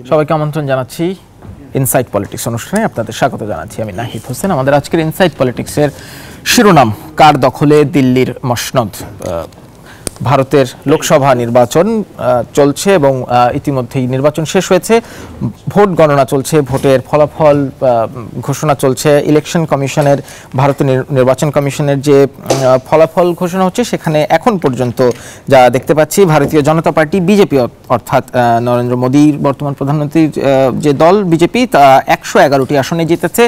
সবাইকে আমন্ত্রণ জানাচ্ছি ইনসাইট পলিটিক্স অনুষ্ঠানে আপনাদের স্বাগত জানাচ্ছি। আমি নাহিদ হোসেন। আমাদের আজকের ইনসাইট পলিটিক্সের শিরোনাম, কার দখলে দিল্লির মসনদ। ভারতের লোকসভা নির্বাচন চলছে এবং ইতিমধ্যেই নির্বাচন শেষ হয়েছে, ভোট গণনা চলছে, ভোটের ফলাফল ঘোষণা চলছে। ইলেকশন কমিশনের, ভারতের নির্বাচন কমিশনের যে ফলাফল ঘোষণা হচ্ছে সেখানে এখন পর্যন্ত যা দেখতে পাচ্ছি, ভারতীয় জনতা পার্টি বিজেপি অর্থাৎ নরেন্দ্র মোদীর বর্তমান প্রধানমন্ত্রীর যে দল বিজেপি তা 111টি আসনে জিতেছে,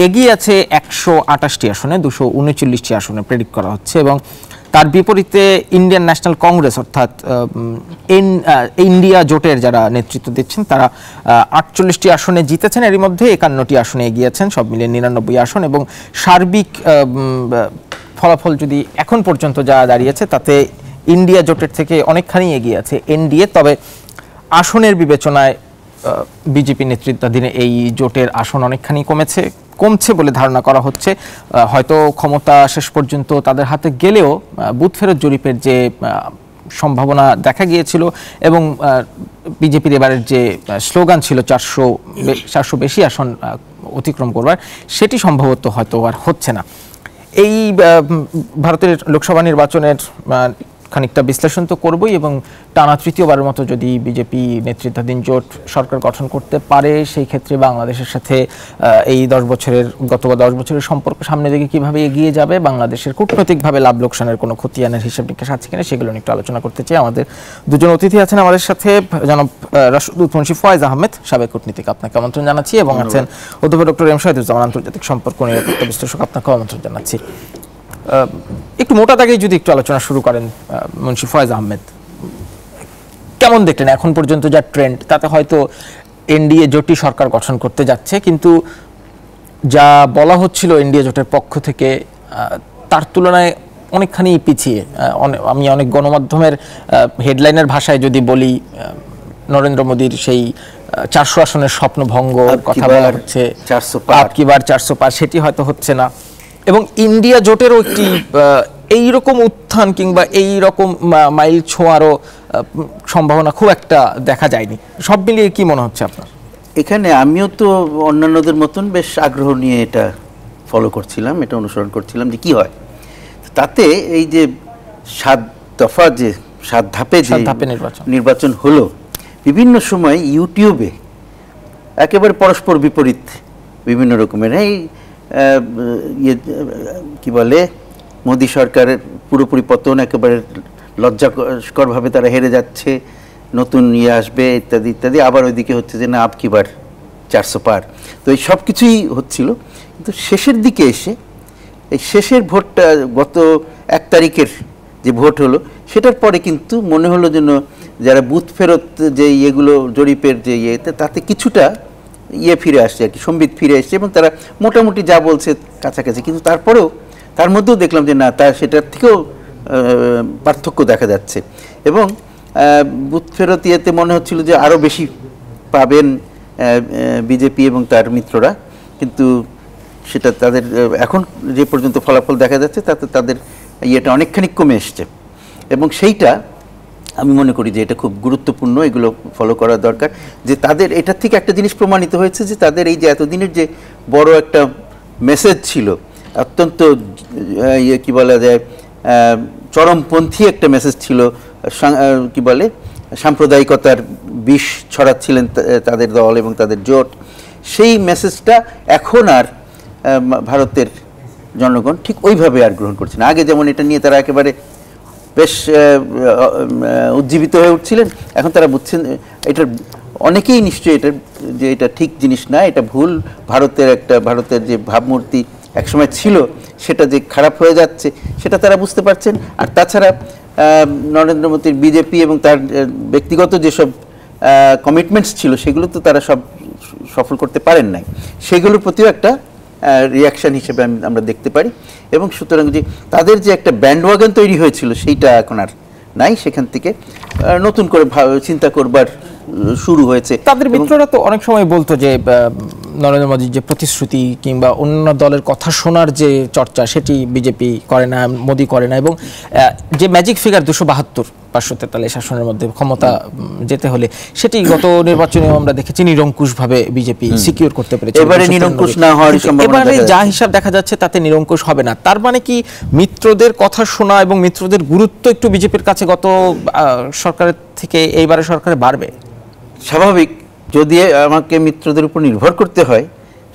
এগিয়ে আছে 128টি আসনে, 239টি আসনে প্রেডিক্ট করা হচ্ছে। এবং তার বিপরীতে ইন্ডিয়ান ন্যাশনাল কংগ্রেস অর্থাৎ ইন্ডিয়া জোটের যারা নেতৃত্ব দিচ্ছেন তারা 48টি আসনে জিতেছেন, এর মধ্যে 51টি আসনে এগিয়েছেন, সব মিলিয়ে 99 আসন। এবং সার্বিক ফলাফল যদি এখন পর্যন্ত যা দাঁড়িয়েছে তাতে ইন্ডিয়া জোটের থেকে অনেকখানি এগিয়ে আছে এনডিএ। তবে আসনের বিবেচনায় বিজেপি নেতৃত্বাধীন এই জোটের আসন অনেকখানি কমছে বলে ধারণা করা হচ্ছে। হয়তো ক্ষমতা শেষ পর্যন্ত তাদের হাতে গেলেও বুথ ফেরত জরিপের যে সম্ভাবনা দেখা গিয়েছিল এবং বিজেপির এবারের যে স্লোগান ছিল 400 বেশি আসন অতিক্রম করবার, সেটি সম্ভবত হয়তো আর হচ্ছে না। এই ভারতের লোকসভা নির্বাচনের খানিকটা বিশ্লেষণ তো করবই, এবং টানা তৃতীয়বারের মতো যদি বিজেপি নেতৃত্বাধীন জোট সরকার গঠন করতে পারে সেই ক্ষেত্রে বাংলাদেশের সাথে এই গত 10 বছরের সম্পর্ক সামনের দিকে কিভাবে এগিয়ে যাবে, বাংলাদেশের কূটনৈতিকভাবে লাভ লোকসানের কোনো খতিয়ানের হিসাব নিকাশ আছে কিনা সেগুলো নিয়ে একটু আলোচনা করতে চাই। আমাদের দুজন অতিথি আছেন আমাদের সাথে, জনাব রাষ্ট্রদূত মুন্সি ফয়েজ আহমেদ, সাবেক কূটনীতিক, আপনাকে আমন্ত্রণ জানাচ্ছি, এবং আছেন অধ্যাপক ডক্টর এম শাহিদুজ্জামান, আন্তর্জাতিক সম্পর্ক নিরাপত্তা বিশ্লেষক, আপনাকেও আমন্ত্রণ জানাচ্ছি। একটু মোটা দাগে যদি একটু আলোচনা শুরু করেন মুন্সি ফয়েজ আহমেদ, কেমন দেখলেন এখন পর্যন্ত যা ট্রেন্ড, তাতে হয়তো এনডিএ জোটই সরকার গঠন করতে যাচ্ছে, কিন্তু যা বলা হচ্ছিল এনডিএ জোটের পক্ষ থেকে তার তুলনায় অনেকখানি পিছিয়ে। আমি অনেক গণমাধ্যমের হেডলাইনের ভাষায় যদি বলি, নরেন্দ্র মোদীর সেই 400 আসনের স্বপ্নভঙ্গ কথা বলা হচ্ছে, 400 পার, সেটি হয়তো হচ্ছে না। এবং ইন্ডিয়া জোটেরও একটি এইরকম উত্থান কিংবা এইরকম মাইল ছোঁয়ারও সম্ভাবনা খুব একটা দেখা যায়নি। সব মিলিয়ে কি মনে হচ্ছে আপনার? এখানে আমিও তো অন্যান্যদের মতন বেশ আগ্রহ নিয়ে এটা ফলো করছিলাম, এটা অনুসরণ করছিলাম যে কি হয় তাতে। এই যে 7 ধাপে নির্বাচন হলো, বিভিন্ন সময় ইউটিউবে একেবারে পরস্পর বিপরীত বিভিন্ন রকমের কি বলে, মোদী সরকারের পুরোপুরি পতন, একেবারে লজ্জাকরভাবে তারা হেরে যাচ্ছে, নতুন আসবে ইত্যাদি ইত্যাদি। আবার ওইদিকে হচ্ছে যে না, আবকি বার 400 পার। তো এই সব কিছুই হচ্ছিল, কিন্তু শেষের দিকে এসে এই শেষের ভোটটা, গত 1 তারিখের যে ভোট হলো, সেটার পরে কিন্তু মনে হলো যেন যারা বুথ ফেরত যে ইয়েগুলো জরিপের যে তাতে কিছুটা ফিরে আসছে আর কি, সম্বিত ফিরে আসছে, এবং তারা মোটামুটি যা বলছে কাছাকাছি। কিন্তু তারপরেও তার মধ্যেও দেখলাম যে না, তার সেটার থেকেও পার্থক্য দেখা যাচ্ছে। এবং বুথ ফেরত মনে হচ্ছিল যে আরও বেশি পাবেন বিজেপি এবং তার মিত্ররা, কিন্তু সেটা তাদের এখন যে পর্যন্ত ফলাফল দেখা যাচ্ছে তাতে তাদের অনেকখানি কমে এসছে। এবং সেইটা আমি মনে করি যে এটা খুব গুরুত্বপূর্ণ, এগুলো ফলো করা দরকার। যে তাদের এটার থেকে একটা জিনিস প্রমাণিত হয়েছে যে তাদের এই যে এতদিনের যে বড় একটা মেসেজ ছিল, অত্যন্ত কি বলা যায়, চরমপন্থী একটা মেসেজ ছিল, কি বলে, সাম্প্রদায়িকতার বিষ ছড়াচ্ছিলেন তাদের দল এবং তাদের জোট, সেই মেসেজটা এখন আর ভারতের জনগণ ঠিক ওইভাবে আর গ্রহণ করছে না। আগে যেমন এটা নিয়ে তারা একেবারে বেশ উজ্জীবিত হয়ে উঠছিলেন, এখন তারা বুঝছেন এটার অনেকেই নিশ্চয়ই এটা ঠিক জিনিস না, এটা ভুল, ভারতের যে ভাবমূর্তি একসময় ছিল সেটা যে খারাপ হয়ে যাচ্ছে সেটা তারা বুঝতে পারছেন। আর তাছাড়া নরেন্দ্র মোদীর বিজেপি এবং তার ব্যক্তিগত যেসব কমিটমেন্টস ছিল সেগুলো তো তারা সব সফল করতে পারেন নাই, সেগুলোর প্রতিও একটা রিয়াকশান হিসেবে আমরা দেখতে পারি। এবং সুতরাং যে তাদের যে একটা ব্যান্ডওয়াগন তৈরি হয়েছিল সেইটা এখন আর নাই, সেখান থেকে নতুন করে চিন্তা করবার শুরু হয়েছে। তাদের মিত্ররা তো অনেক সময় বলতো যে নরেন্দ্র মোদীর যে প্রতিশ্রুতি কিংবা অন্য দলের কথা শোনার যে চর্চা, সেটি বিজেপি করে না, মোদী করে না, এবং যে ম্যাজিক ফিগার 272 543 আসনের মধ্যে ক্ষমতা যেতে হলে, সেটি গত নির্বাচনেও আমরা দেখেছি নিরঙ্কুশভাবে বিজেপি সিকিউর করতে পেরেছে। এবারে নিরঙ্কুশ না হওয়ার সম্ভাবনা, এবারে যা হিসাব দেখা যাচ্ছে তাতে নিরঙ্কুশ হবে না। তার মানে কি মিত্রদের কথা শোনা এবং মিত্রদের গুরুত্ব একটু বিজেপির কাছে গত সরকারের থেকে এইবারে সরকারে বাড়বে? স্বাভাবিক। যদি আমাকে মিত্রদের উপর নির্ভর করতে হয়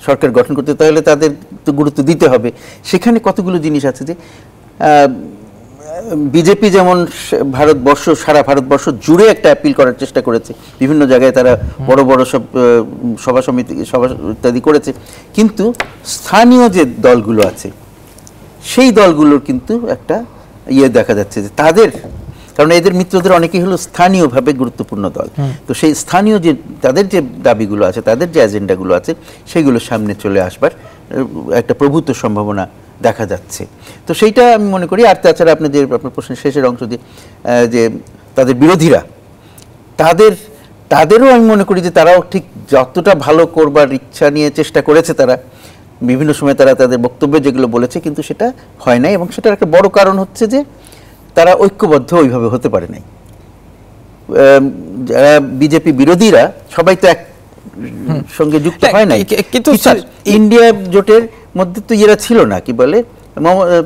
সরকার গঠন করতে, তাহলে তাদের তো গুরুত্ব দিতে হবে। সেখানে কতগুলো জিনিস আছে যে বিজেপি যেমন ভারতবর্ষ, সারা ভারতবর্ষ জুড়ে একটা অ্যাপিল করার চেষ্টা করেছে, বিভিন্ন জায়গায় তারা বড় বড় সব সভা সমিতি, সভা ইত্যাদি করেছে, কিন্তু স্থানীয় যে দলগুলো আছে সেই দলগুলোর কিন্তু একটা দেখা যাচ্ছে যে তাদের, কারণ এদের মিত্রদের অনেকেই হলো স্থানীয়ভাবে গুরুত্বপূর্ণ দল, তো সেই স্থানীয় যে তাদের যে দাবিগুলো আছে, তাদের যে এজেন্ডাগুলো আছে, সেগুলো সামনে চলে আসবার একটা প্রভূত সম্ভাবনা দেখা যাচ্ছে। তো সেইটা আমি মনে করি। আর তাছাড়া আপনার প্রশ্নের শেষের অংশ দিয়ে যে তাদের বিরোধীরা, তাদেরও আমি মনে করি যে তারাও ঠিক যতটা ভালো করবার ইচ্ছা নিয়ে চেষ্টা করেছে, তারা বিভিন্ন সময় তারা তাদের বক্তব্যে যেগুলো বলেছে, কিন্তু সেটা হয় নাই, এবং সেটার একটা বড় কারণ হচ্ছে যে তারা ঐক্যবদ্ধ ওইভাবে হতে পারে নাই। যারা বিজেপি বিরোধীরা সবাই তো এক সঙ্গে যুক্ত হয় নাই, কিন্তু ইন্ডিয়া জোটের মধ্যে তো এরা ছিল না, কি বলে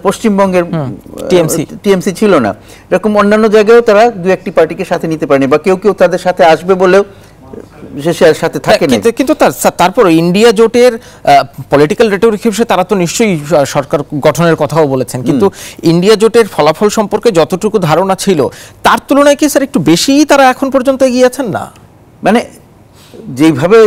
পশ্চিমবঙ্গের টিএমসি ছিল না, এরকম অন্যান্য জায়গায়ও তারা দু একটি পার্টিকে সাথে নিতে পারেনি, বা কেউ কেউ তাদের সাথে আসবে বলেও সাথে থাকে না। কিন্তু তারপর ইন্ডিয়া জোটের পলিটিক্যাল রেটরিক হিসেবে তারা তো নিশ্চয়ই সরকার গঠনের কথাও বলেছেন, কিন্তু ইন্ডিয়া জোটের ফলাফল সম্পর্কে যতটুকু ধারণা ছিল তার তুলনায় কি স্যার একটু বেশিই তারা এখন পর্যন্ত এগিয়ে আছেন না? মানে যেভাবে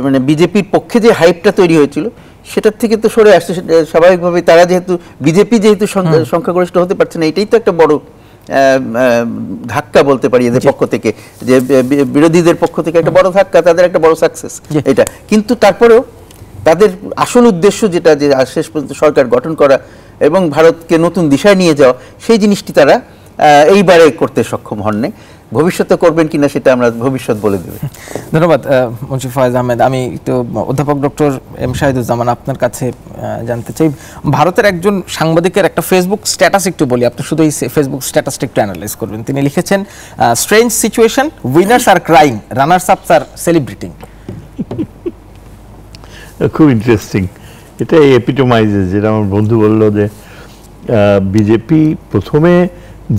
মানে বিজেপির পক্ষে যে হাইপটা তৈরি হয়েছিল সেটার থেকে তো সরে আসছে স্বাভাবিকভাবে। তারা যেহেতু বিজেপি যেহেতু সংখ্যাগরিষ্ঠ হতে পারছে না, এটাই তো একটা বড় ধাক্কা বলতে পারি এদের পক্ষ থেকে, যে বিরোধীদের পক্ষ থেকে একটা বড় ধাক্কা, তাদের একটা বড় সাকসেস এটা। কিন্তু তারপরেও তাদের আসল উদ্দেশ্য যেটা, যে শেষ পর্যন্ত সরকার গঠন করা এবং ভারতকে নতুন দিশায় নিয়ে যাওয়া, সেই জিনিসটি তারা এইবারে করতে সক্ষম হননি। ভবিষ্যতে করবেন কিনা সেটা আমরা ভবিষ্যৎ বলে দেবে। ধন্যবাদ মুন্সি ফয়েজ আহমেদ। আমি তো অধ্যাপক ডক্টর এম শাহিদুজ্জামান আপনার কাছে জানতে চাই, ভারতের একজন সাংবাদিকের একটা ফেসবুক স্ট্যাটাস একটু বলি, আপনি শুধু এই ফেসবুক স্ট্যাটাসটা একটু অ্যানালাইজ করবেন। তিনি লিখেছেন, strange situation, winners are crying, runners আপস আর সেলিব্রেটিং। খুব ইন্টারেস্টিং। এটা এপিটোমাইজেস, যেটা আমার বন্ধু বলল, যে বিজেপি প্রথমে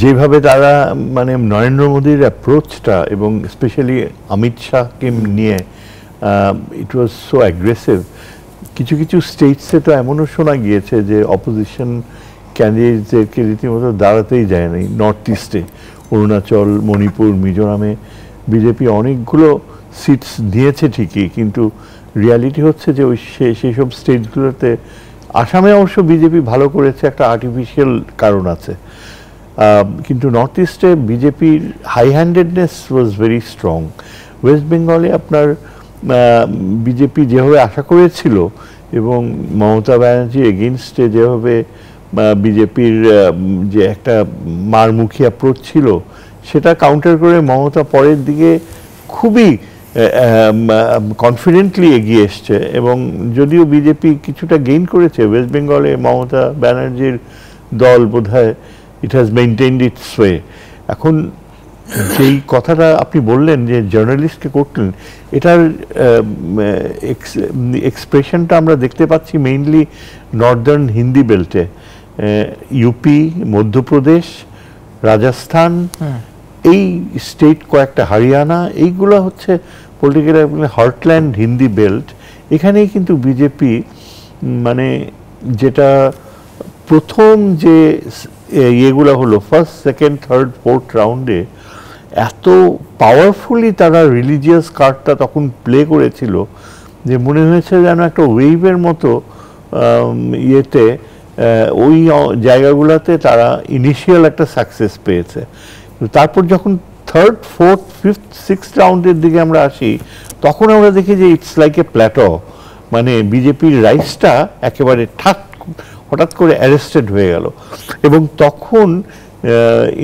যেভাবে তারা মানে নরেন্দ্র মোদীর অ্যাপ্রোচটা এবং স্পেশালি অমিত শাহকে নিয়ে ইট ওয়াজ সো অ্যাগ্রেসিভ। কিছু কিছু স্টেটসে তো এমনও শোনা গিয়েছে যে অপোজিশন ক্যান্ডিডেটদেরকে রীতিমতো দাঁড়াতেই যায় নাই। নর্থ ইস্টে অরুণাচল, মণিপুর, মিজোরামে বিজেপি অনেকগুলো সিটস দিয়েছে ঠিকই, কিন্তু রিয়ালিটি হচ্ছে যে ওই সেই সব স্টেটগুলোতে, আসামে অবশ্য বিজেপি ভালো করেছে, একটা আর্টিফিশিয়াল কারণ আছে, কিন্তু নর্থ ইস্টে বিজেপির high handedness was very strong. West বেঙ্গলে আপনার বিজেপি যেভাবে আশা করেছিল এবং মমতা ব্যানার্জি এগেনস্টে যেভাবে বিজেপির যে একটা মারমুখী অ্যাপ্রোচ ছিল, সেটা কাউন্টার করে মমতা পরের দিকে খুবই কনফিডেন্টলি এগিয়ে এসছে। এবং যদিও বিজেপি কিছুটা গেইন করেছে ওয়েস্ট বেঙ্গলে, মমতা ব্যানার্জির দল বোধহয় it has maintained its way. এখন যেই কথাটা আপনি বললেন যে জার্নালিস্টকে করতেন, এটার এক্সপ্রেশনটা আমরা দেখতে পাচ্ছি মেইনলি নর্দার্ন হিন্দি বেল্টে, ইউপি, মধ্যপ্রদেশ, রাজস্থান, এই স্টেট কয়েকটা, হরিয়ানা, এইগুলো হচ্ছে পলিটিক্যাল হার্টল্যান্ড হিন্দি বেল্ট। এখানেই কিন্তু বিজেপি মানে যেটা প্রথম যে ইয়েগুলো হলো ফার্স্ট, সেকেন্ড, থার্ড, ফোর্থ রাউন্ডে এত পাওয়ারফুলি তারা রিলিজিয়াস কার্ডটা তখন প্লে করেছিল যে মনে হয়েছে যেন একটা ওয়েভের মতো ইয়েতে ওই জায়গাগুলোতে তারা ইনিশিয়াল একটা সাকসেস পেয়েছে। তারপর যখন থার্ড, ফোর্থ, ফিফথ, সিক্সথ রাউন্ডের দিকে আমরা আসি, তখন আমরা দেখি যে ইটস লাইক এ প্ল্যাটো, মানে বিজেপির রাইসটা একেবারে হঠাৎ করে অ্যারেস্টেড হয়ে গেল। এবং তখন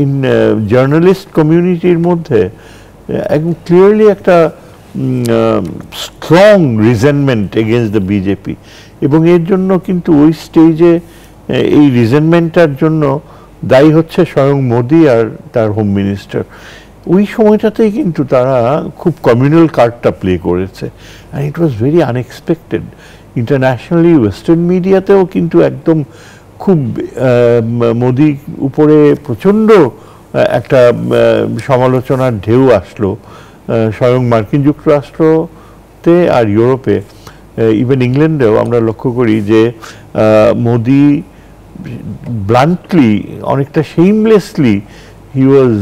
ইন জার্নালিস্ট কমিউনিটির মধ্যে একদম ক্লিয়ারলি একটা strong resentment against the BJP, এবং এর জন্য কিন্তু ওই স্টেজে এই রিজেন্টমেন্টটার জন্য দায়ী হচ্ছে স্বয়ং মোদি আর তার হোম মিনিস্টার। ওই সময়টাতেই কিন্তু তারা খুব কমিউনাল কার্ডটা প্লে করেছে, and it was very unexpected. Internationally western মিডিয়াতেও কিন্তু একদম খুব মোদি উপরে প্রচণ্ড একটা সমালোচনার ঢেউ আসলো, স্বয়ং মার্কিন যুক্তরাষ্ট্রতে আর ইউরোপে, ইভেন ইংল্যান্ডেও আমরা লক্ষ্য করি যে মোদি ব্লান্টলি, অনেকটা শেমলেসলি হি ওয়াজ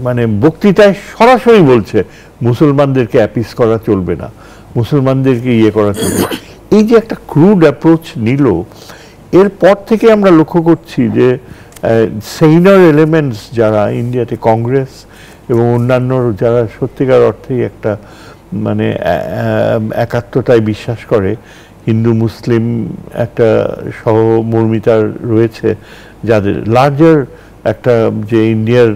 মানে বক্তৃতায় সরাসরি বলছে মুসলমানদেরকে অ্যাপিস করা চলবে না, মুসলমানদেরকে ইয়ে করা চলবে না। এই যে একটা ক্রুড অ্যাপ্রোচ নিল, এরপর থেকে আমরা লক্ষ্য করছি যে সেইনার এলিমেন্টস যারা ইন্ডিয়াতে, কংগ্রেস এবং অন্যান্য যারা সত্যিকার অর্থেই একটা মানে একাত্মতায় বিশ্বাস করে, হিন্দু মুসলিম একটা সহমর্মিতা রয়েছে, যাদের লার্জার একটা যে ইন্ডিয়ার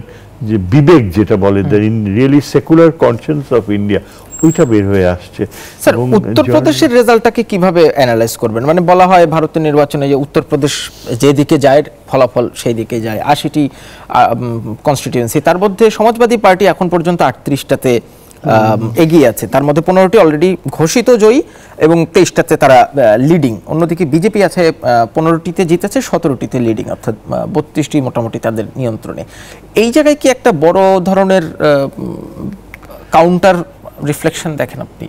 যে বিবেক যেটা বলে, the really secular conscience of India, ওইটা বের হয়ে আসছে। স্যার, উত্তরপ্রদেশের রেজাল্টটাকে কিভাবে অ্যানালাইজ করবেন? মানে বলা হয় ভারতের নির্বাচনে যে উত্তরপ্রদেশ যেদিকে যায় ফলাফল সেই দিকে যায়, 80টি কনস্টিটিউয়েন্সি, তার মধ্যে সমাজবাদী পার্টি এখন পর্যন্ত 38টাতে এগিয়ে আছে, তার মধ্যে 15টি অলরেডি ঘোষিত জয়ী এবং 23টাতে তারা লিডিং। অন্যদিকে বিজেপি আছে 15টিতে জিতেছে, 17টিতে লিডিং, অর্থাৎ 32টি মোটামুটি তাদের নিয়ন্ত্রণে। এই জায়গায় কি একটা বড় ধরনের কাউন্টার রিফ্লেকশন দেখেন আপনি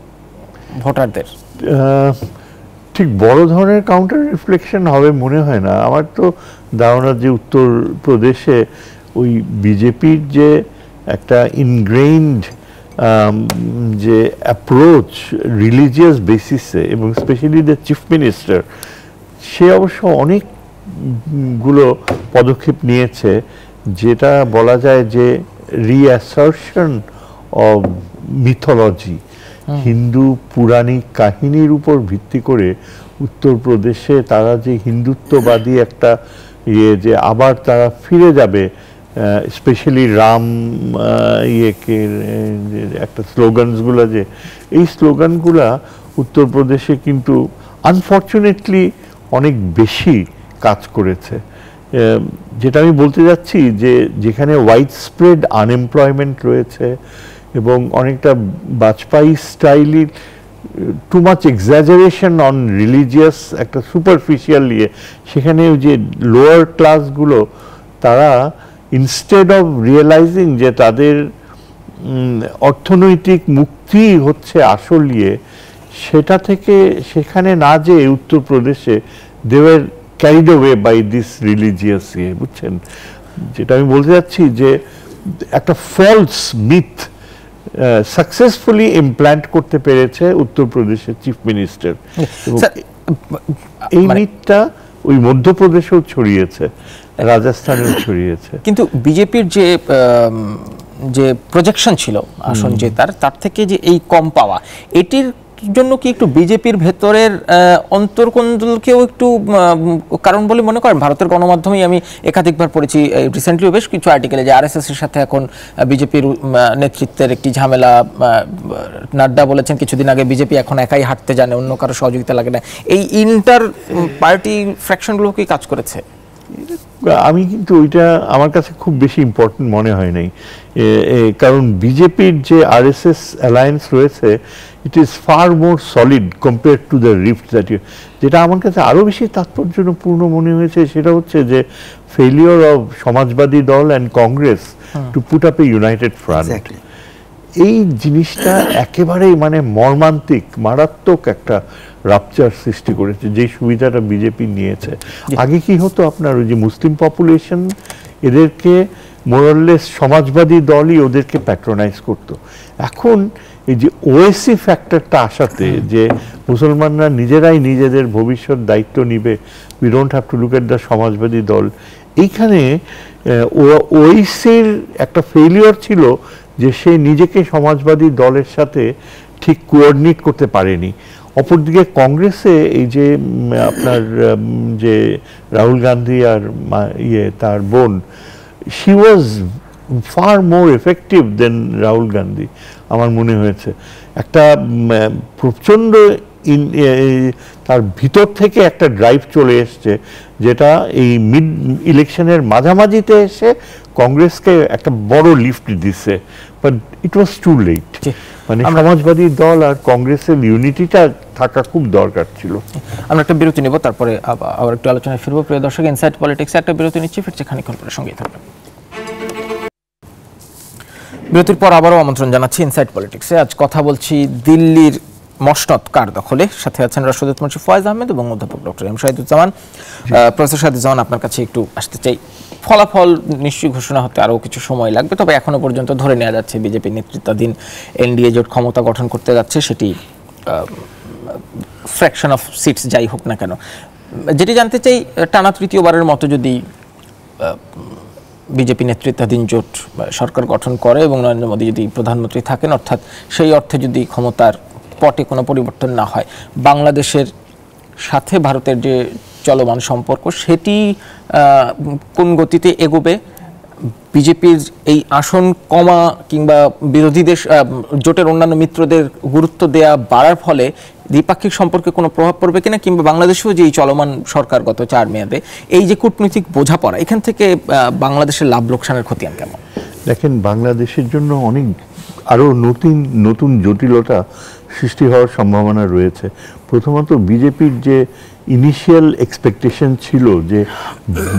ভোটারদের? ঠিক বড় ধরনের কাউন্টার রিফ্লেকশন হবে মনে হয় না আমার তো ধারণা, যে উত্তরপ্রদেশে ওই বিজেপির যে একটা ইনগ্রেইনড যে অ্যাপ্রোচ রিলিজিয়াস বেসিসে, এবং স্পেশালি দ্য চিফ মিনিস্টার, সে অবশ্য অনেকগুলো পদক্ষেপ নিয়েছে, যেটা বলা যায় যে রিঅ্যাসার্শন অফ মিথোলজি, হিন্দু পৌরাণিক কাহিনীর উপর ভিত্তি করে উত্তরপ্রদেশে তারা যে হিন্দুত্ববাদী একটা যে আবার তারা ফিরে যাবে, স্পেশালি রাম ইয়েকে একটা স্লোগানসগুলো, যে এই স্লোগানগুলা উত্তরপ্রদেশে কিন্তু আনফর্চুনেটলি অনেক বেশি কাজ করেছে। যেটা আমি বলতে যাচ্ছি, যে যেখানে ওয়াইড স্প্রেড আনএমপ্লয়মেন্ট রয়েছে এবং অনেকটা বাজপেয়ী স্টাইলি too much exaggeration on religious একটা সুপারফিশিয়াল ইয়ে, সেখানে যে লোয়ার ক্লাসগুলো তারা ইনস্টেড অফ রিয়েলাইজিং যে তাদের অর্থনৈতিক মুক্তি হচ্ছে আসল ইয়ে, সেটা থেকে সেখানে না যেয়ে উত্তরপ্রদেশে they were carried away by this religious ইয়ে, বুঝছেন? যেটা আমি বলতে যাচ্ছি, যে একটা ফলস মিথ সাকসেসফুলি ইমপ্ল্যান্ট করতে পেরেছে উত্তরপ্রদেশের চিফ মিনিস্টার, এই মিথটা ওই মধ্যপ্রদেশেও ছড়িয়েছে, রাজস্থানেও ছড়িয়েছে। কিন্তু বিজেপির যে প্রজেকশন ছিল আসন জেতার, তার থেকে যে এই কম পাওয়া, এটির জন্য কি একটু বিজেপির ভেতরের অন্তর্কোন্দলকেও একটু কারণ বলে মনে করেন? ভারতের গণমাধ্যমেই আমি একাধিকবার পড়েছি, রিসেন্টলিও বেশ কিছু আর্টিকেলে, যে আরএসএস এর সাথে এখন বিজেপির নেতৃত্বের একটি ঝামেলা। নাড্ডা বলেছেন কিছুদিন আগে বিজেপি এখন একাই হাঁটতে জানে, অন্য কারো সহযোগিতা লাগে না। এই ইন্টার পার্টি ফ্র্যাকশনগুলো কি কাজ করেছে? আমি কিন্তু ওইটা আমার কাছে খুব বেশি ইম্পর্টেন্ট মনে হয় নাই, কারণ বিজেপির যে আরএসএস অ্যালায়েন্স রয়েছে, it is far more solid compare to the rift that you. যেটা আমার কাছে আরও বেশি তাৎপর্যপূর্ণ মনে হয়েছে, সেটা হচ্ছে যে ফেলিওর অফ সমাজবাদী দল and Congress to put up A United front. এই জিনিসটা একেবারেই মানে মর্মান্তিক, মারাত্মক একটা রাপচার সৃষ্টি করেছে, যে সুবিধাটা বিজেপি নিয়েছে। আগে কি হতো, আপনার ওই যে মুসলিম পপুলেশন, এদেরকে মোরাললেস সমাজবাদী দলই ওদেরকে প্যাট্রোনাইজ করতো। এখন এই যে ওএসসি ফ্যাক্টরটা আসাতে, যে মুসলমানরা নিজেরাই নিজেদের ভবিষ্যৎ দায়িত্ব নিবে, we don't have to look at the Samajwadi দল, এইখানে ওএসসির একটা ফেলিওর ছিল যে সে নিজেকে সমাজবাদী দলের সাথে ঠিক কোঅর্ডিনেট করতে পারেনি। অপরদিকে কংগ্রেসে এই যে আপনার যে রাহুল গান্ধী আর তার বোন, she was far more effective than Rahul Gandhi. আমার মনে হয়েছে। একটা প্রচণ্ড তার ভিতর থেকে একটা ড্রাইভ চলে এসছে, যেটা এই মিড ইলেকশনের মাঝামাঝিতে এসে কংগ্রেসকে একটা বড় লিফট দিচ্ছে, but it was too late. মানে সমাজবাদী দল আর কংগ্রেসের ইউনিটিটা থাকা খুব দরকার ছিল। আমরা একটা বিরতি নেব, তারপরে আবার একটু আলোচনায় ফিরবো। প্রিয় দর্শক, ইনসাইড পলিটিক্সে একটা বিরতি নিচ্ছি, ফিরছে খানিকক্ষণ পরে, সঙ্গেই থাকবেন। বিরতির পর আবারও আমন্ত্রণ জানাচ্ছি ইনসাইড পলিটিক্সে। আজ কথা বলছি দিল্লির মসনদ কার দখলে। সাথে আছেন রাষ্ট্রদূত মন্ত্রী ফয়েজ আহমেদ এবং অধ্যাপক doctor M Shahiduzzaman. Professor Shahiduzzaman, আপনার কাছে একটু আসতে চাই। ফলাফল নিশ্চয়ই ঘোষণা হতে আরও কিছু সময় লাগবে, তবে এখনো পর্যন্ত ধরে নেওয়া যাচ্ছে বিজেপি নেতৃত্বাধীন এনডিএ জোট ক্ষমতা গঠন করতে যাচ্ছে, সেটি ফ্র্যাকশন অফ সিটস যাই হোক না কেন। যেটি জানতে চাই, টানা তৃতীয়বারের মতো যদি বিজেপি নেতৃত্বাধীন জোট সরকার গঠন করে এবং নরেন্দ্র মোদী যদি প্রধানমন্ত্রী থাকেন, অর্থাৎ সেই অর্থে যদি ক্ষমতার পটে কোনো পরিবর্তন না হয়, বাংলাদেশের সাথে ভারতের যে চলমান সম্পর্ক সেটি কোন গতিতে এগোবে? বিজেপির এই আসন কমা কিংবা বিরোধীদের জোটের অন্যান্য মিত্রদের গুরুত্ব দেয়া বাড়ার ফলে দ্বিপাক্ষিক সম্পর্কে কোনো প্রভাব পড়বে কিনা, কিংবা বাংলাদেশেও যে এই চলমান সরকার গত 4 মেয়াদে এই যে কূটনৈতিক বোঝাপড়া, এখান থেকে বাংলাদেশের লাভ লোকসানের খতিয়ান কেমন? দেখেন, বাংলাদেশের জন্য অনেক আরও নতুন জটিলতা সৃষ্টি হওয়ার সম্ভাবনা রয়েছে। প্রথমত বিজেপির যে ইনিশিয়াল এক্সপেকটেশন ছিল যে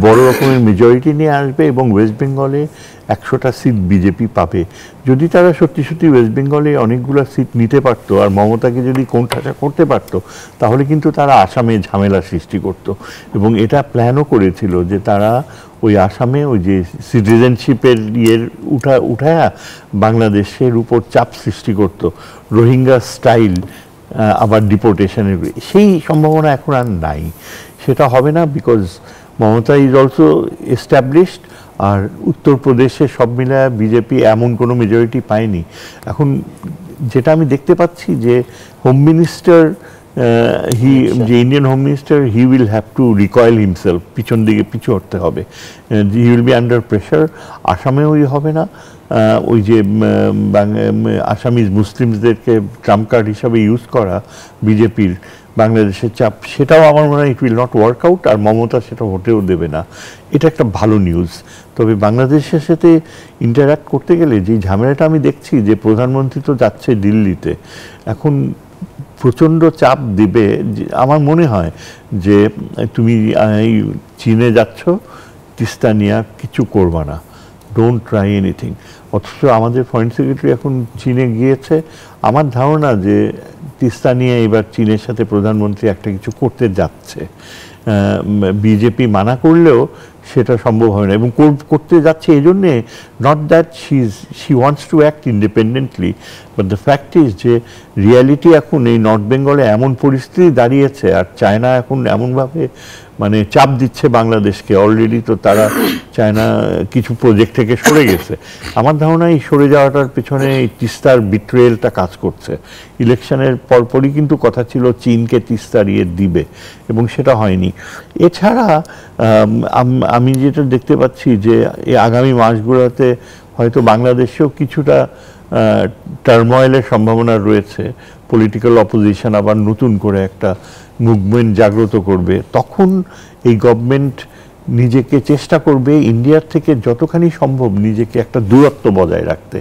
বড় রকমের মেজরিটি নিয়ে আসবে এবং ওয়েস্ট বেঙ্গলে 100টা সিট বিজেপি পাবে, যদি তারা সত্যি সত্যি ওয়েস্ট বেঙ্গলে অনেকগুলো সিট নিতে পারতো আর মমতাকে যদি কোণঠাসা করতে পারতো, তাহলে কিন্তু তারা আসামে ঝামেলা সৃষ্টি করত। এবং এটা প্ল্যানও করেছিল যে তারা ওই আসামে ওই যে সিটিজেনশিপের উঠায়া বাংলাদেশের উপর চাপ সৃষ্টি করত, রোহিঙ্গা স্টাইল আবার ডিপোর্টেশনের। সেই সম্ভাবনা এখন আর নাই, সেটা হবে না, because Mamata is also established. আর উত্তরপ্রদেশে সব মিলায় বিজেপি এমন কোনো মেজরিটি পায়নি। এখন যেটা আমি দেখতে পাচ্ছি যে হোম মিনিস্টার যে Indian home minister, he will have to recoil himself, পিছন দিকে পিছু হটতে হবে, he will be under pressure. আসামেও হবে না, ওই যে আসামিজ মুসলিমসদেরকে ট্রাম্প কার্ড হিসাবে ইউজ করা বিজেপির বাংলাদেশের চাপ, সেটাও আমার মনে হয় it will not work out, আর মমতা সেটা হতেও দেবে না। এটা একটা ভালো নিউজ। তবে বাংলাদেশের সাথে ইন্টারাক্ট করতে গেলে যে ঝামেলাটা আমি দেখছি, যে প্রধানমন্ত্রী তো যাচ্ছে দিল্লিতে, এখন প্রচণ্ড চাপ দিবে। আমার মনে হয় যে তুমি এই চীনে যাচ্ছ, তিস্তা নিয়ে কিছু করবা না, ডোন্ট ট্রাই এনিথিং। অথচ আমাদের ফরেন সেক্রেটারি এখন চীনে গিয়েছে। আমার ধারণা যে তিস্তা নিয়ে এবার চীনের সাথে প্রধানমন্ত্রী একটা কিছু করতে যাচ্ছে। বিজেপি মানা করলেও সেটা সম্ভব হয় না, এবং করতে যাচ্ছে এই জন্যে, not that she wants to act independently, but the fact is যে রিয়ালিটি এখন এই নর্থ বেঙ্গলে এমন পরিস্থিতি দাঁড়িয়েছে, আর চায়না এখন এমনভাবে মানে চাপ দিচ্ছে বাংলাদেশকে। অলরেডি তো তারা চায়না কিছু প্রজেক্ট থেকে সরে গেছে। আমার ধারণা এই সরে যাওয়াটার পেছনে এই তিস্তার বিট্রেলটা কাজ করছে। ইলেকশনের পরপরই কিন্তু কথা ছিল চীনকে তিস্তা দিবে, এবং সেটা হয়নি। এছাড়া আমি যেটা দেখতে পাচ্ছি যে এই আগামী মাসগুলোতে হয়তো বাংলাদেশেও কিছুটা টার্ময়েলের সম্ভাবনা রয়েছে। পলিটিক্যাল অপোজিশন আবার নতুন করে একটা মুভমেন্ট জাগ্রত করবে, তখন এই গভর্নমেন্ট নিজেকে চেষ্টা করবে ইন্ডিয়ার থেকে যতখানি সম্ভব নিজেকে একটা দূরত্ব বজায় রাখতে,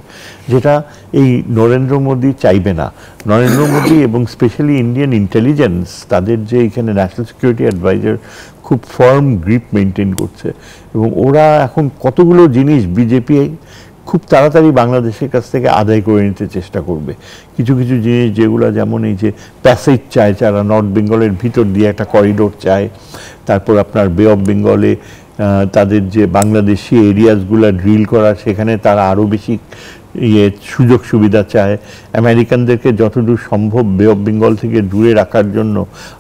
যেটা এই নরেন্দ্র মোদী চাইবে না। নরেন্দ্র মোদী এবং স্পেশালি ইন্ডিয়ান ইন্টেলিজেন্স, তাদের যে এখানে ন্যাশনাল সিকিউরিটি অ্যাডভাইজার খুব ফার্ম গ্রিপ মেনটেন করছে, এবং ওরা এখন কতগুলো জিনিস বিজেপি খুব তাড়াতাড়ি বাংলাদেশের কাছ থেকে আদায় করে নিতে চেষ্টা করবে। কিছু কিছু জিনিস যেগুলো, যেমন এই যে প্যাসেজ চায়, যারা নর্থ বেঙ্গলের ভিতর দিয়ে একটা করিডোর চায়, তারপর আপনার বে অফ বেঙ্গলে তাদের যে বাংলাদেশি এরিয়াসগুলো ড্রিল করা, সেখানে তারা আরও বেশি সুযোগ সুবিধা চায়। আমেরিকানদেরকে যতদূর সম্ভব বে অফ বেঙ্গল থেকে দূরে রাখার জন্য,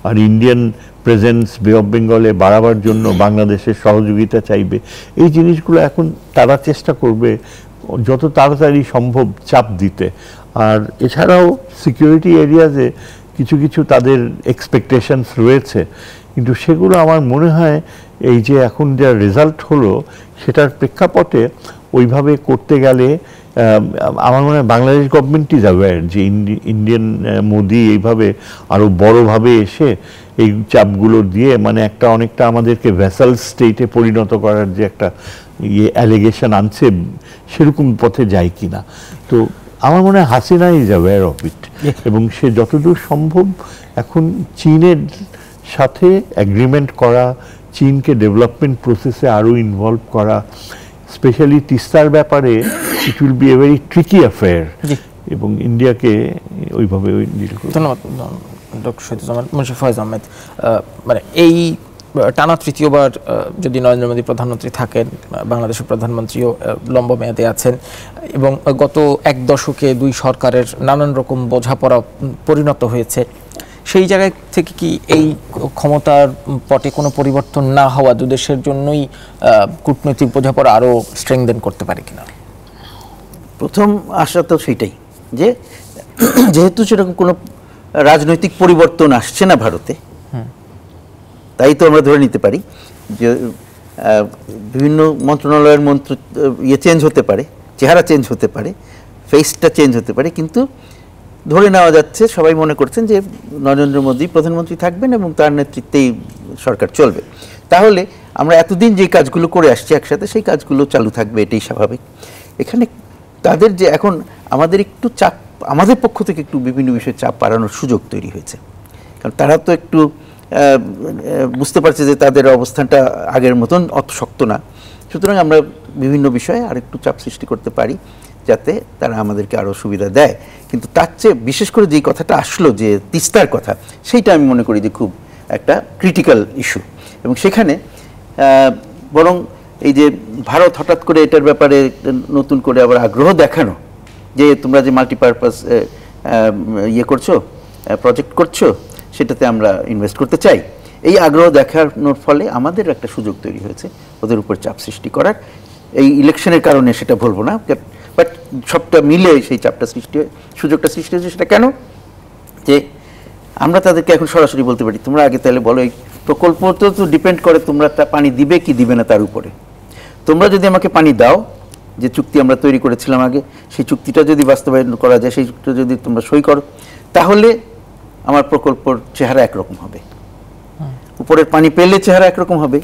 আর ইন্ডিয়ান প্রেজেন্স বে অফ বেঙ্গলে বাড়াবার জন্য বাংলাদেশের সহযোগিতা চাইবে। এই জিনিসগুলো এখন তারা চেষ্টা করবে যত তাড়াতাড়ি সম্ভব চাপ দিতে। আর এছাড়াও সিকিউরিটি এরিয়াজে কিছু কিছু তাদের এক্সপেকটেশনস রয়েছে, কিন্তু সেগুলো আমার মনে হয় এই যে এখন যা রেজাল্ট হলো সেটার প্রেক্ষাপটে ওইভাবে করতে গেলে আমার মনে হয় বাংলাদেশ গভর্নমেন্ট ইজ অ্যাওয়্যার যে ইন্ডিয়ান মোদি এইভাবে আরো বড়ভাবে এসে এই চাপগুলো দিয়ে মানে একটা অনেকটা আমাদেরকে ভ্যাসাল স্টেটে পরিণত করার যে একটা অ্যালিগেশন আনছে সেরকম পথে যায় কিনা। তো আমার মনে হয় Hasina is aware of it, এবং সে যতদূর সম্ভব এখন চীনের সাথে অ্যাগ্রিমেন্ট করা, চীনকে ডেভেলপমেন্ট প্রসেসে আরও ইনভলভ করা, স্পেশালি তিস্তার ব্যাপারে it will B a very tricky affair, এবং ইন্ডিয়াকে ওইভাবে ডিল করতে। ধন্যবাদ ডক্টর শহীদুজ্জামান। মুন্সি ফয়েজ আহমেদ, মানে এই টানা তৃতীয়বার যদি নরেন্দ্র মোদী প্রধানমন্ত্রী থাকেন, বাংলাদেশের প্রধানমন্ত্রীও লম্বা মেয়াদে আছেন, এবং গত এক দশকে দুই সরকারের নানান রকম বোঝাপড়া পরিণত হয়েছে, সেই জায়গায় থেকে কি এই ক্ষমতার পটে কোনো পরিবর্তন না হওয়া দুদেশের জন্যই কূটনৈতিক বোঝাপড়া আরও স্ট্রেংথেন করতে পারে কিনা? প্রথম আশা তো সেটাই, যে যেহেতু সেরকম কোনো রাজনৈতিক পরিবর্তন আসছে না ভারতে, তাই তো আমরা ধরে নিতে পারি যে বিভিন্ন মন্ত্রণালয়ের চেঞ্জ হতে পারে, চেহারা চেঞ্জ হতে পারে, ফেসটা চেঞ্জ হতে পারে, কিন্তু ধরে নেওয়া যাচ্ছে, সবাই মনে করছেন যে নরেন্দ্র মোদী প্রধানমন্ত্রী থাকবেন এবং তার নেতৃত্বেই সরকার চলবে। তাহলে আমরা এতদিন যে কাজগুলো করে আসছি একসাথে, সেই কাজগুলো চালু থাকবে, এটাই স্বাভাবিক। এখানে তাদের যে এখন আমাদের একটু চাপ, আমাদের পক্ষ থেকে একটু বিভিন্ন বিষয়ে চাপ বাড়ানোর সুযোগ তৈরি হয়েছে, কারণ তারা তো একটু বুঝতে পারছে যে তাদের অবস্থানটা আগের মতন অত শক্ত না, সুতরাং আমরা বিভিন্ন বিষয়ে আর একটু চাপ সৃষ্টি করতে পারি যাতে তারা আমাদেরকে আরও সুবিধা দেয়। কিন্তু তার চেয়ে বিশেষ করে যেই কথাটা আসলো যে তিস্তার কথা, সেইটা আমি মনে করি যে খুব একটা ক্রিটিক্যাল ইস্যু, এবং সেখানে বরং এই যে ভারত হঠাৎ করে এটার ব্যাপারে নতুন করে আবার আগ্রহ দেখানো, যে তোমরা যে মাল্টিপারপাস করছো, প্রজেক্ট করছো, সেটাতে আমরা ইনভেস্ট করতে চাই, এই আগ্রহ দেখানোর ফলে আমাদের একটা সুযোগ তৈরি হয়েছে ওদের উপর চাপ সৃষ্টি করার। এই ইলেকশনের কারণে সেটা বলবো না, বাট সবটা মিলে সেই চাপটা সৃষ্টি হয়, সুযোগটা সৃষ্টি হয়েছে। সেটা কেন? যে আমরা তাদেরকে এখন সরাসরি বলতে পারি, তোমরা আগে তাহলে বলো এই প্রকল্প তো ডিপেন্ড করে তোমরা তা পানি দিবে কি দিবে না তার উপরে। তোমরা যদি আমাকে পানি দাও, যে চুক্তি আমরা তৈরি করেছিলাম আগে, সেই চুক্তিটা যদি বাস্তবায়ন করা যায়, সেই চুক্তিটা যদি তোমরা সই করো, তাহলে আমার প্রকল্পর চেহারা একরকম হবে, উপরের পানি পেলে চেহারা একরকম হবে।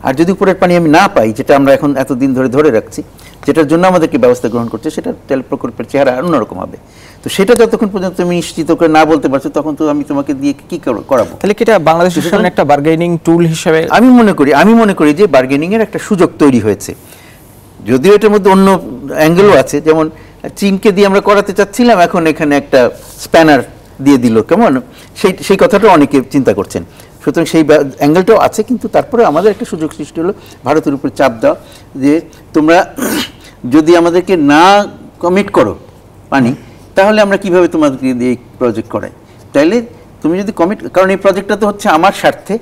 আর যদি উপরের পানি আমি না পাই, যেটা আমরা এখন এতদিন ধরে রাখছি, যেটার জন্য আমাদেরকে ব্যবস্থা গ্রহণ করছে, সেটা তেল প্রকল্পের চেহারা অন্যরকম হবে। তো সেটা যতক্ষণ পর্যন্ত তুমি নিশ্চিত করে না বলতে পারছো, তখন তো আমি তোমাকে দিয়ে কি করাবো? তাহলে কি এটা বাংলাদেশের সামনে একটা বার্গেনিং টুল হিসেবে? আমি মনে করি যে বার্গেনিং এর একটা সুযোগ তৈরি হয়েছে, যদিও এটার মধ্যে অন্য অ্যাঙ্গেলও আছে। যেমন চীনকে দিয়ে আমরা করাতে চাচ্ছিলাম, এখন এখানে একটা স্প্যানার দিয়ে দিল, কেমন সেই কথাটা অনেকে চিন্তা করছেন। সুতরাং সেই অ্যাঙ্গেলটাও আছে, কিন্তু তারপরে আমাদের একটা সুযোগ সৃষ্টি হলো ভারতের উপর চাপ দেওয়া, যে তোমরা যদি আমাদেরকে না কমিট করো পানি, তাহলে আমরা কিভাবে তোমাদেরকে এই প্রজেক্ট করাই। তাইলে তুমি যদি কারণ এই প্রজেক্টটা তো হচ্ছে আমার স্বার্থে,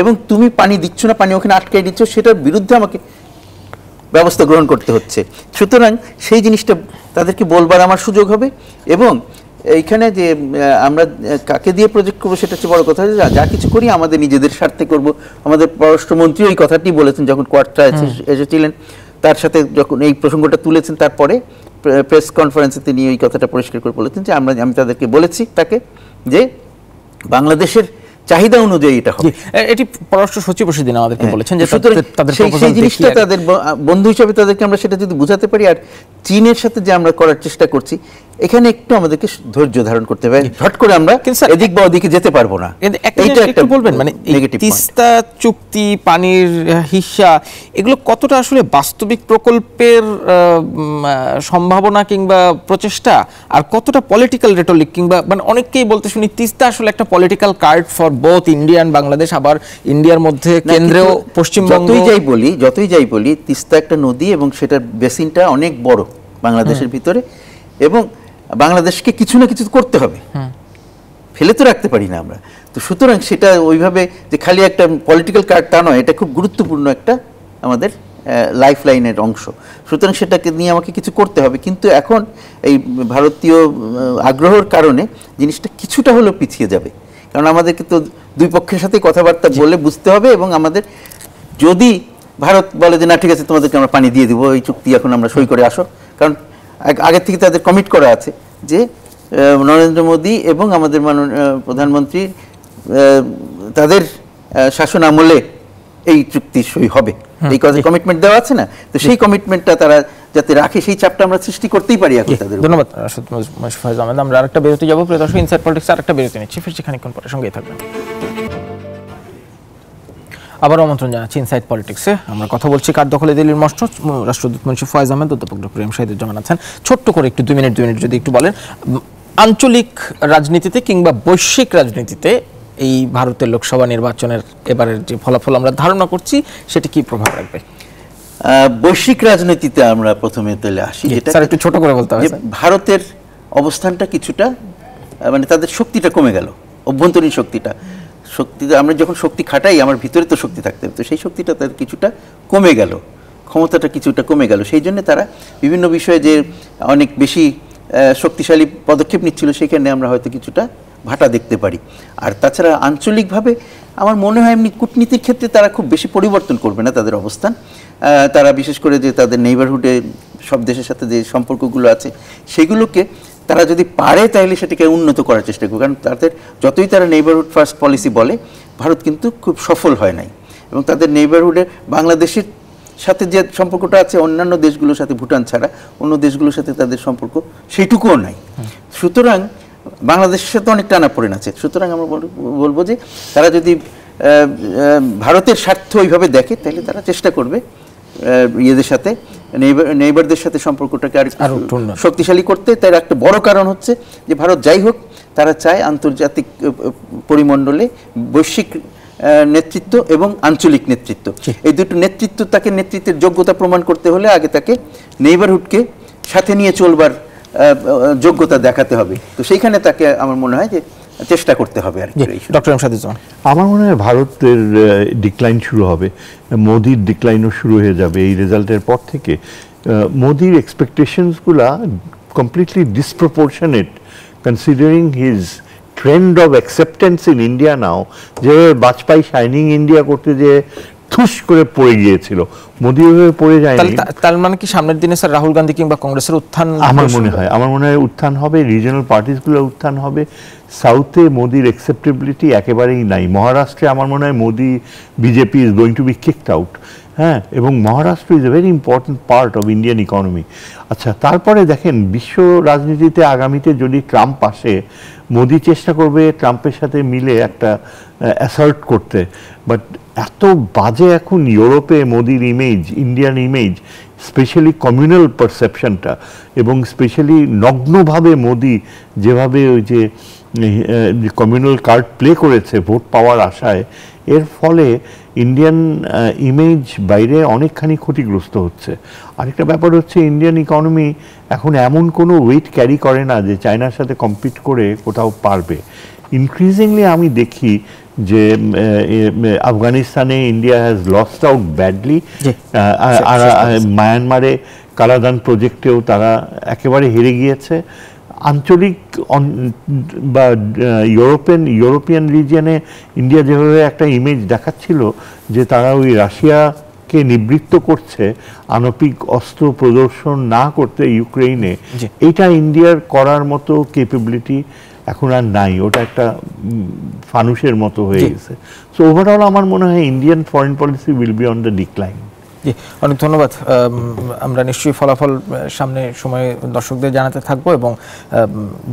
এবং তুমি পানি দিচ্ছ না, পানি ওখানে আটকাই দিচ্ছ, সেটার বিরুদ্ধে আমাকে ব্যবস্থা গ্রহণ করতে হচ্ছে। সুতরাং সেই জিনিসটা তাদেরকে বলবার আমার সুযোগ হবে, এবং এইখানে যে আমরা কাকে দিয়ে প্রজেক্ট করবো সেটা হচ্ছে বড় কথা। যা কিছু করি আমাদের নিজেদের স্বার্থে করব। আমাদের পররাষ্ট্রমন্ত্রী এই কথাটি বলেছেন যখন কোয়ার্টার এসেছিলেন, তার সাথে যখন এই প্রসঙ্গটা তুলেছেন, তারপরে প্রেস কনফারেন্সে তিনি এই কথাটা পরিষ্কার করে বলেছেন যে আমি তাদেরকে বলেছি তাকে যে বাংলাদেশের চাহিদা অনুযায়ী এটা হবে। এটি পররাষ্ট্র সচিব সেদিন আমাদেরকে বলেছেন যে তাদের সেই জিনিসটা তাদের বন্ধু হিসেবে তাদেরকে আমরা সেটা যদি বুঝাতে পারি, আর চীনের সাথে যে আমরা করার চেষ্টা করছি, এখানে একটু আমাদেরকে ধৈর্য ধারণ করতে হবে। ঝট করে আমরা এদিক বা ওদিকে যেতে পারবো না। এইটা একটা বলবেন, মানে তিস্তা চুক্তি, পানির হিস্সা, এগুলো কতটা আসলে বাস্তবিক প্রকল্পের সম্ভাবনা কিংবা প্রচেষ্টা, আর কতটা পলিটিক্যাল রেটরিক, কিংবা মানে অনেককেই বলতে শুনি তিস্তা আসলে একটা political card for both India and Bangladesh, আবার ইন্ডিয়ার মধ্যে কেন্দ্রেও পশ্চিমবঙ্গ। যতই যাই বলি তিস্তা একটা নদী, এবং সেটার বেসিনটা অনেক বড় বাংলাদেশের ভিতরে, এবং বাংলাদেশকে কিছু না কিছু করতে হবে, ফেলে তো রাখতে পারি না আমরা। তো সুতরাং সেটা ওইভাবে যে খালি একটা পলিটিক্যাল কার্ড তা নয়, এটা খুব গুরুত্বপূর্ণ একটা আমাদের লাইফ লাইনের অংশ। সুতরাং সেটাকে নিয়ে আমাকে কিছু করতে হবে, কিন্তু এখন এই ভারতীয় আগ্রহের কারণে জিনিসটা কিছুটা হলেও পিছিয়ে যাবে, কারণ আমাদেরকে তো দুই পক্ষের সাথে কথাবার্তা বলে বুঝতে হবে। এবং আমাদের যদি ভারত বলে যে না ঠিক আছে তোমাদেরকে আমরা পানি দিয়ে দিব, এই চুক্তি এখন আমরা সই করে আসো, কারণ আগে থেকে তাদের কমিট করা আছে যে নরেন্দ্র মোদী এবং আমাদের প্রধানমন্ত্রী তাদের শাসন আমলে এই চুক্তি সই হবে, এই কথা কমিটমেন্ট দেওয়া আছে না, তো সেই কমিটমেন্টটা তারা যাতে রাখে সেই চাপটা আমরা সৃষ্টি করতেই পারি এখন তাদের। ধন্যবাদ রাশেদ ফয়েজ আহমেদ। আমরা আরেকটা বিরতি যাবো, প্রিয় দর্শক, ইনসাইড পলিটিক্স আরেকটা বিরতি নিচ্ছি, ফিরছি খানিকক্ষণ পরে, সঙ্গেই থাকবেন। আবার আমন্ত্রণ জানাচ্ছি ইনসাইড পলিটিক্সে। আমরা কথা বলছি কার দখলে দিল্লির মসনদ। রাষ্ট্রদূত মুন্সি ফয়েজ আহমেদ, অধ্যাপক ডক্টর এম শাহিদুজ্জামান আছেন। ছোট্ট করে একটু 2 মিনিট যদি একটু বলেন, আঞ্চলিক রাজনীতিতে কিংবা বৈশ্বিক রাজনীতিতে এই ভারতের লোকসভা নির্বাচনের এবারের যে ফলাফল আমরা ধারণা করছি সেটা কি প্রভাব রাখবে? বৈশ্বিক রাজনীতিতে আমরা প্রথমে তাহলে আসি, যেটা একটু ছোট করে বলতে হবে। ভারতের অবস্থানটা কিছুটা মানে তাদের শক্তিটা কমে গেল, অভ্যন্তরীণ শক্তিটা আমরা যখন শক্তি খাটাই আমার ভিতরে তো শক্তি থাকতে হবে, তো সেই শক্তিটা তাদের কিছুটা কমে গেল, ক্ষমতাটা কিছুটা কমে গেল। সেই জন্য তারা বিভিন্ন বিষয়ে যে অনেক বেশি শক্তিশালী পদক্ষেপ নিচ্ছিল সেখানে আমরা হয়তো কিছুটা ভাটা দেখতে পারি। আর তাছাড়া আঞ্চলিকভাবে আমার মনে হয় এমনি কূটনীতির ক্ষেত্রে তারা খুব বেশি পরিবর্তন করবে না তাদের অবস্থান। তারা বিশেষ করে যে তাদের নেইবারহুডে সব দেশের সাথে যে সম্পর্কগুলো আছে সেগুলোকে তারা যদি পারে তাহলে সেটাকে উন্নত করার চেষ্টা করবে, কারণ তাদের যতই তারা নেইবারহুড ফার্স্ট পলিসি বলে ভারত কিন্তু খুব সফল হয় নাই, এবং তাদের নেইবারহুডে বাংলাদেশের সাথে যে সম্পর্কটা আছে অন্যান্য দেশগুলোর সাথে ভুটান ছাড়া অন্য দেশগুলোর সাথে তাদের সম্পর্ক সেইটুকুও নাই। সুতরাং বাংলাদেশের সাথে অনেক টানাপোড়েন আছে। সুতরাং আমরা বলবো যে তারা যদি ভারতের স্বার্থ ওইভাবে দেখে তাহলে তারা চেষ্টা করবে ইয়েদের সাথে নেইবারদের সাথে সম্পর্কটাকে আর শক্তিশালী করতে। তার একটা বড় কারণ হচ্ছে যে ভারত যাই হোক তারা চায় আন্তর্জাতিক পরিমণ্ডলে বৈশ্বিক নেতৃত্ব এবং আঞ্চলিক নেতৃত্ব, এই দুটো নেতৃত্ব তাকে নেতৃত্বের যোগ্যতা প্রমাণ করতে হলে আগে তাকে নেইবারহুডকে সাথে নিয়ে চলবার যোগ্যতা দেখাতে হবে। তো সেইখানে তাকে আমার মনে হয় যে চেষ্টা করতে হবে আর কি। ডক্টর এম শাহিদুজ্জামান, আমার মনে হয় ভারতের ডিক্লাইন শুরু হবে, মোদির ডিক্লাইনও শুরু হয়ে যাবে এই রেজাল্টের পর থেকে। মোদির এক্সপেকটেশনসগুলা completely disproportionate considering his trend of acceptance in India now. যে বাজপেয়ী শাইনিং ইন্ডিয়া করতে যে থুস করে পড়ে গিয়েছিল, মোদি ওইভাবে পড়ে যায়নি। তার মানে কি সামনের দিনে স্যার রাহুল গান্ধী কিংবা কংগ্রেসের উত্থান? আমার মনে হয় উত্থান হবে, রিজনাল পার্টিসগুলো উত্থান হবে। সাউথে মোদির অ্যাকসেপ্টেবিলিটি একেবারেই নাই। মহারাষ্ট্রে আমার মনে হয় Modi BJP is going to be kicked out. হ্যাঁ, এবং Maharashtra is a very important part of Indian economy. আচ্ছা, তারপরে দেখেন বিশ্ব রাজনীতিতে আগামীতে যদি ট্রাম্প আসে, মোদি চেষ্টা করবে ট্রাম্পের সাথে মিলে একটা অ্যাসার্ট করতে। বাট এত বাজে এখন ইউরোপে মোদির image, Indian image, specially communal পারসেপশনটা, এবং স্পেশালি নগ্নভাবে মোদি যেভাবে ওই যে কমিউনাল কার্ড প্লে করেছে ভোট পাওয়ার আশায়, এর ফলে ইন্ডিয়ান ইমেজ বাইরে অনেকখানি ক্ষতিগ্রস্ত হচ্ছে। আরেকটা ব্যাপার হচ্ছে ইন্ডিয়ান ইকোনমি এখন এমন কোনো ওয়েট ক্যারি করে না যে চায়নার সাথে কম্পিট করে কোথাও পারবে। ইনক্রিজিংলি আমি দেখি যে আফগানিস্তানে India has lost out badly, আর মায়ানমারে কালাদান প্রজেক্টেও তারা একেবারে হেরে গিয়েছে। আঞ্চলিক বা ইউরোপিয়ান রিজিয়নে ইন্ডিয়া যেভাবে একটা ইমেজ দেখাচ্ছিল যে তারা ওই রাশিয়াকে নিবৃত্ত করছে আণবিক অস্ত্র প্রদর্শন না করতে ইউক্রেইনে, এইটা ইন্ডিয়ার করার মতো ক্যাপাবিলিটি এখন আর নাই। ওটা একটা ফানুসের মতো হয়ে গেছে। সো ওভারঅল আমার মনে হয় Indian foreign policy will be on the decline. জি, অনেক ধন্যবাদ। আমরা নিশ্চয়ই ফলাফল সামনে সময়ে দর্শকদের জানাতে থাকবো, এবং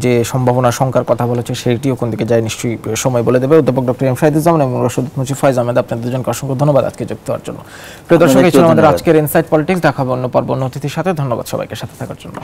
যে সম্ভাবনা শঙ্কার কথা বলেছে সেটিও কোন দিকে যায় নিশ্চয়ই সময় বলে দেবে। অধ্যাপক ডক্টর এম শাহিদুজ্জামান এবং রাষ্ট্রদূত মুন্সি ফয়েজ আহমেদ, আপনাদের দুজনকে অসংখ্য ধন্যবাদ আজকে যুক্ত হওয়ার জন্য। প্রিয় দর্শক, এই ছিল আমাদের আজকের ইনসাইড পলিটিক্স। দেখা হবে অন্য পর্ব অন্য অতিথির সাথে। ধন্যবাদ সবাইকে সাথে থাকার জন্য।